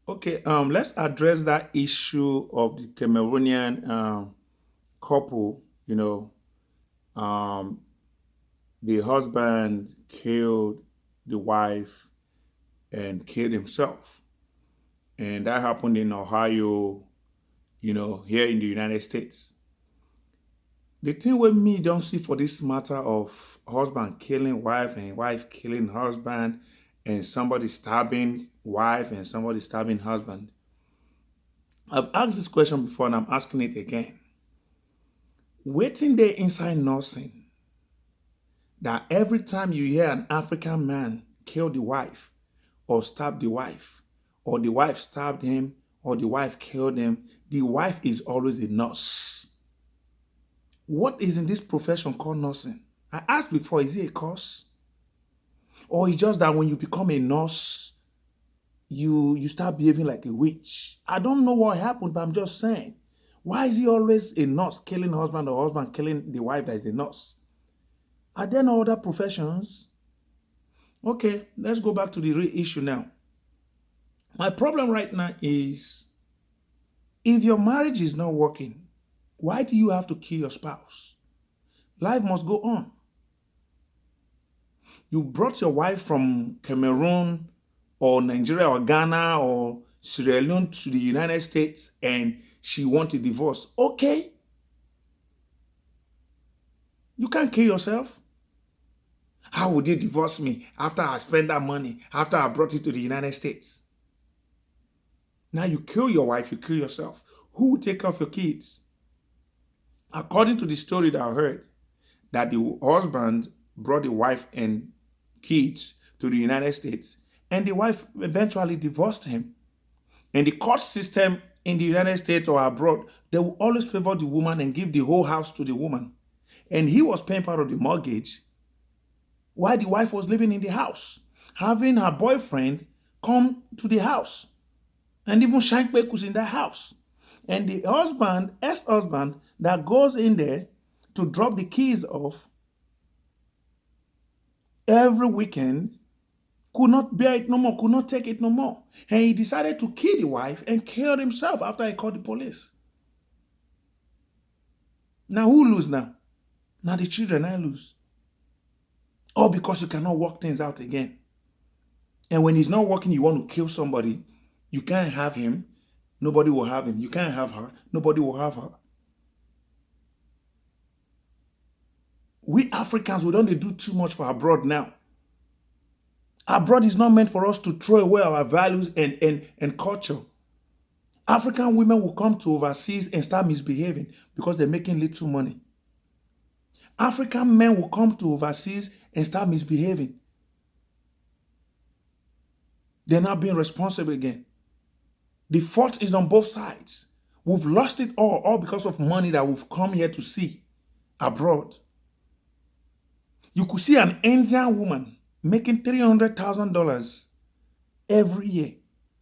Okay, let's address that issue of the Cameroonian couple. Um, the husband killed the wife and killed himself, and that happened in Ohio. Here in the United States. The thing with me don't see for this matter of husband killing wife and wife killing husband and somebody stabbing wife and somebody stabbing husband. I've asked this question before and I'm asking it again. Waiting there inside nursing that every time you hear an African man kill the wife or stab the wife or the wife stabbed him or the wife killed him, the wife is always a nurse. What is in this profession called nursing? I asked before, is it a course? Or it's just that when you become a nurse, you start behaving like a witch? I don't know what happened, but I'm just saying. Why is he always a nurse killing husband or husband killing the wife that is a nurse? Are there no other professions? Okay, let's go back to the real issue now. My problem right now is if your marriage is not working, why do you have to kill your spouse? Life must go on. You brought your wife from Cameroon or Nigeria or Ghana or Sierra Leone to the United States and she wants a divorce. Okay. You can't kill yourself. How would you divorce me after I spent that money, after I brought you to the United States? Now you kill your wife, you kill yourself. Who will take care of your kids? According to the story that I heard, that the husband brought the wife and kids to the United States, and the wife eventually divorced him. And the court system in the United States or abroad, they will always favor the woman and give the whole house to the woman. And he was paying part of the mortgage while the wife was living in the house, having her boyfriend come to the house and even shine pekus in the house. And the husband, ex-husband, that goes in there to drop the keys off every weekend could not bear it no more, could not take it no more. And he decided to kill the wife and killed himself after he called the police. Now who lose now? Now the children I lose. All because you cannot work things out again. And when he's not working, you want to kill somebody. You can't have him. Nobody will have him. You can't have her. Nobody will have her. We Africans, we don't do too much for abroad now. Abroad is not meant for us to throw away our values and culture. African women will come to overseas and start misbehaving because they're making little money. African men will come to overseas and start misbehaving. They're not being responsible again. The fault is on both sides. We've lost it all because of money that we've come here to see abroad. You could see an Indian woman making $300,000 every year.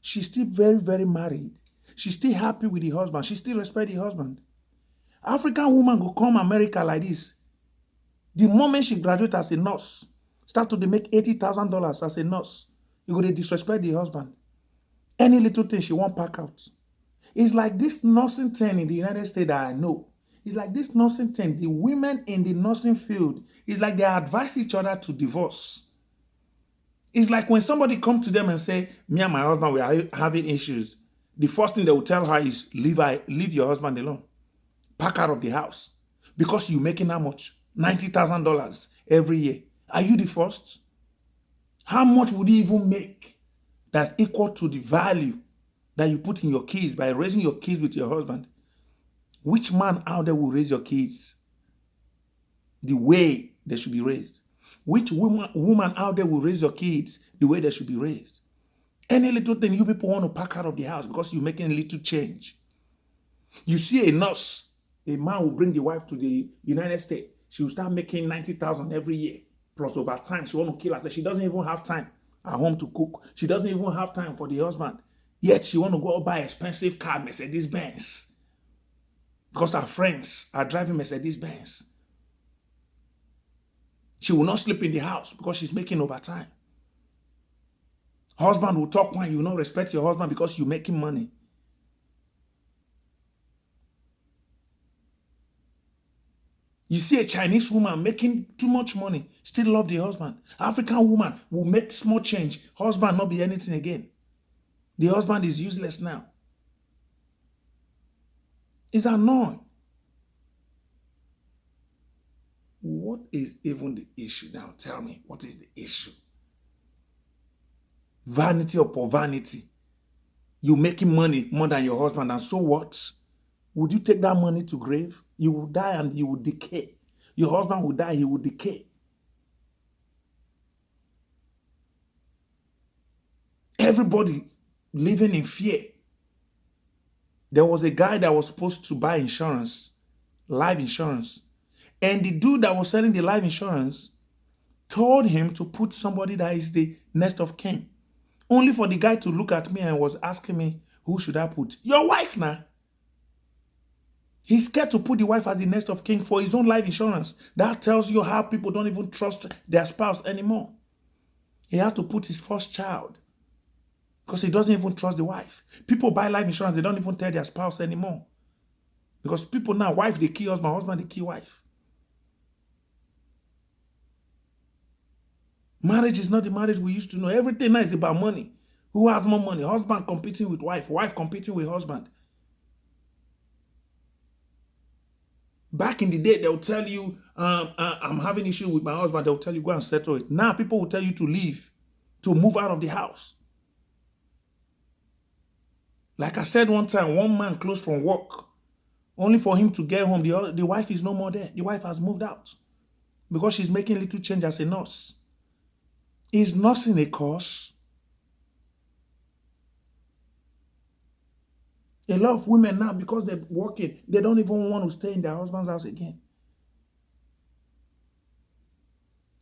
She's still very, very married. She's still happy with the husband. She still respects the husband. African woman go come America like this. The moment she graduates as a nurse, start to make $80,000 as a nurse, you go to disrespect the husband. Any little thing she won't pack out. It's like this nursing thing in the United States that I know. It's like this nursing thing. The women in the nursing field, it's like they advise each other to divorce. It's like when somebody come to them and say, me and my husband, we are having issues. The first thing they will tell her is, leave your husband alone. Pack out of the house. Because you're making how much? $90,000 every year. Are you the first? How much would you even make that's equal to the value that you put in your kids by raising your kids with your husband? Which man out there will raise your kids the way they should be raised? Which woman out there will raise your kids the way they should be raised? Any little thing you people want to pack out of the house because you're making a little change. You see a nurse, a man will bring the wife to the United States. She will start making $90,000 every year. Plus over time, she want to kill herself. She doesn't even have time at home to cook. She doesn't even have time for the husband. Yet she want to go buy expensive car, Mercedes Benz. Because her friends are driving Mercedes Benz. She will not sleep in the house because she's making overtime. Husband will talk when you not respect your husband because you're making money. You see a Chinese woman making too much money, still love the husband. African woman will make small change, husband not be anything again. The husband is useless now. It's annoying. What is even the issue now? Tell me, what is the issue? Vanity upon vanity. You making money more than your husband, and so what? Would you take that money to grave? You will die and you will decay. Your husband will die, he will decay. Everybody living in fear. There was a guy that was supposed to buy insurance, life insurance. And the dude that was selling the life insurance told him to put somebody that is the next of kin. Only for the guy to look at me and was asking me, who should I put? Your wife now. He's scared to put the wife as the next of kin for his own life insurance. That tells you how people don't even trust their spouse anymore. He had to put his first child because he doesn't even trust the wife. People buy life insurance, they don't even tell their spouse anymore. Because people now, wife, they kill husband, husband, they kill wife. Marriage is not the marriage we used to know. Everything now is about money. Who has more money? Husband competing with wife, wife competing with husband. Back in the day, they'll tell you, I'm having issue with my husband. They'll tell you, go and settle it. Now people will tell you to leave, to move out of the house. Like I said one time, one man closed from work, only for him to get home. The wife is no more there. The wife has moved out because she's making little change as a nurse. Is nursing a course? A lot of women now, because they're working, they don't even want to stay in their husband's house again.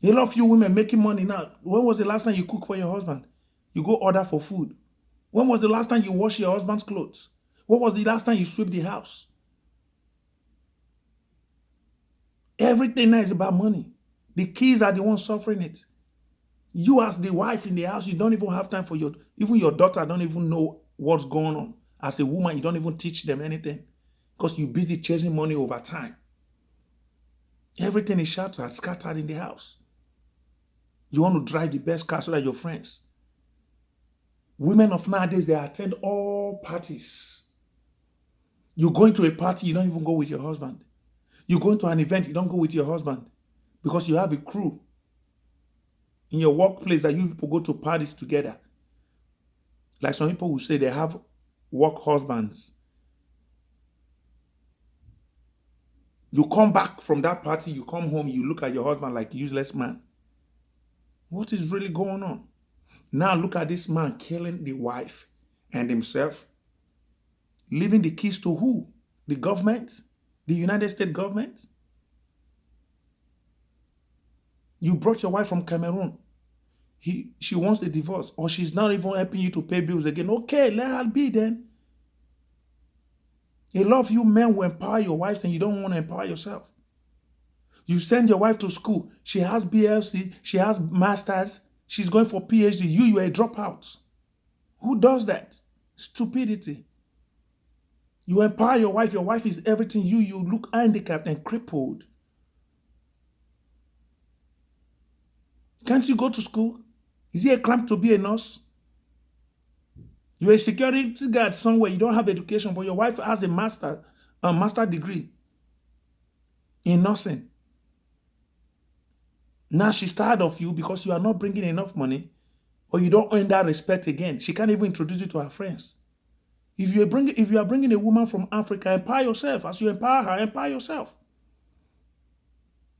A lot of you women making money now. When was the last time you cook for your husband? You go order for food. When was the last time you wash your husband's clothes? When was the last time you sweep the house? Everything now is about money. The kids are the ones suffering it. You as the wife in the house, you don't even have time for even your daughter don't even know what's going on. As a woman, you don't even teach them anything because you're busy chasing money over time. Everything is scattered in the house. You want to drive the best car so that your friends. Women of nowadays, they attend all parties. You go into a party, you don't even go with your husband. You go into an event, you don't go with your husband because you have a crew in your workplace that you people go to parties together. Like some people will say they have work husbands. You come back from that party, you come home, you look at your husband like a useless man. What is really going on? Now look at this man killing the wife and himself, leaving the keys to who? The government? The United States government? You brought your wife from Cameroon. She wants a divorce, or she's not even helping you to pay bills again. Okay, let her be then. A lot of you men will empower your wives and you don't want to empower yourself. You send your wife to school. She has BLC, she has masters, she's going for PhD. You are a dropout. Who does that? Stupidity. You empower your wife is everything. You look handicapped and crippled. Can't you go to school? Is it a crime to be a nurse? You're a security guard somewhere. You don't have education, but your wife has a master degree in nursing. Now she's tired of you because you are not bringing enough money, or you don't earn that respect again. She can't even introduce you to her friends. If you are bringing a woman from Africa, empower yourself. As you empower her, empower yourself.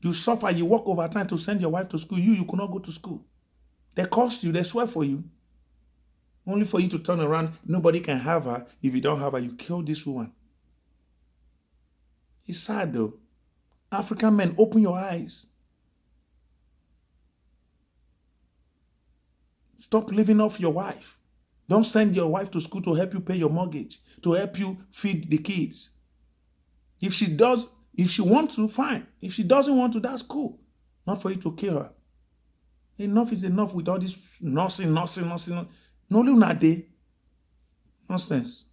You suffer, you work overtime to send your wife to school. You could not go to school. They cost you, they swear for you. Only for you to turn around, nobody can have her. If you don't have her, you kill this woman. It's sad though. African men, open your eyes. Stop living off your wife. Don't send your wife to school to help you pay your mortgage, to help you feed the kids. If she wants to, fine. If she doesn't want to, that's cool. Not for you to kill her. Enough is enough with all this nursing. No only una dey. Nonsense.